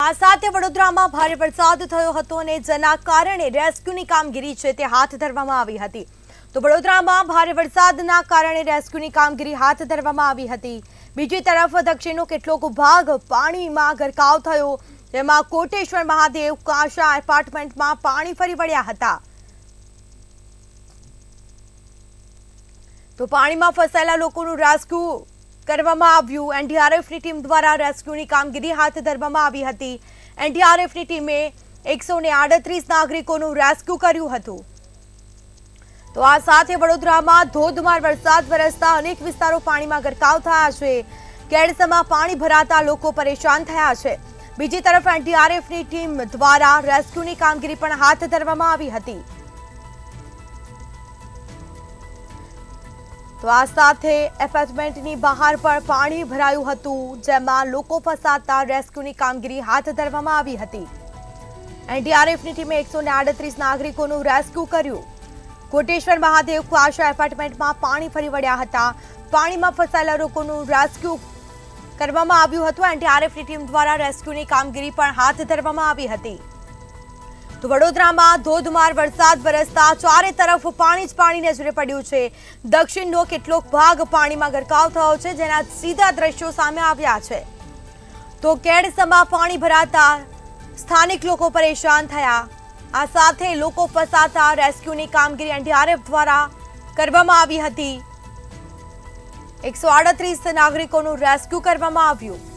આ સાથે વડોદરામાં ભારે વરસાદ થયો હતો અને જેના કારણે રેસ્ક્યુની કામગીરી છે તે હાથ ધરવામાં આવી હતી। તો વડોદરામાં ભારે વરસાદના કારણે રેસ્ક્યુની કામગીરી હાથ ધરવામાં આવી હતી। બીજી તરફ દક્ષિણનો કેટલોક ભાગ પાણીમાં ગરકાવ થયો, જેમાં કોટેશ્વર મહાદેવ કાશા એપાર્ટમેન્ટમાં પાણી ફરી વળ્યા હતા। તો પાણીમાં ફસાયેલા લોકોનું રેસ્ક્યુ કરવામાં આવ્યું। એનડીઆરએફની ટીમ દ્વારા રેસ્ક્યુની કામગીરી હાથ ધરવામાં આવી હતી। એનડીઆરએફની ટીમે 138 નાગરિકોનું રેસ્ક્યુ કર્યું હતું। તો આ સાથે વડોદરામાં ધોધમાર વરસાદ વરસતા અનેક વિસ્તારો પાણીમાં ગરકાવ થયા છે। કેડસમાં પાણી ભરાતા લોકો પરેશાન થયા છે। બીજી તરફ એનડીઆરએફની ટીમ દ્વારા રેસ્ક્યુની કામગીરી પણ હાથ ધરવામાં આવી હતી। તો આ સાથે એપાર્ટમેન્ટની બહાર પણ પાણી ભરાયું હતું, જેમાં લોકો ફસાતા રેસ્ક્યુની કામગીરી હાથ ધરવામાં આવી હતી। એનડીઆરએફની ટીમે 138 નાગરિકોનું રેસ્ક્યુ કર્યું। કોટેશ્વર મહાદેવ કાશા એપાર્ટમેન્ટમાં પાણી ફરી વળ્યા હતા। પાણીમાં ફસાયેલા લોકોનું રેસ્ક્યુ કરવામાં આવ્યું હતું। એનડીઆરએફની ટીમ દ્વારા રેસ્ક્યુની કામગીરી પણ હાથ ધરવામાં આવી હતી। તો વડોદરામાં ધોધમાર વરસાદ વરસતા ચારે તરફ પાણી જ પાણી નજરે પડ્યું છે। દક્ષિણનો કેટલોક ભાગ પાણીમાં ગરકાવ થયો છે, જેના સીધા દ્રશ્યો સામે આવ્યા છે। તો કેડસમાં પાણી ભરાતા સ્થાનિક લોકો પરેશાન થયા। આ સાથે લોકો ફસાતા રેસ્ક્યુની કામગીરી એનડીઆરએફ દ્વારા કરવામાં આવી હતી। 138 નાગરિકોનું રેસ્ક્યુ કરવામાં આવ્યું।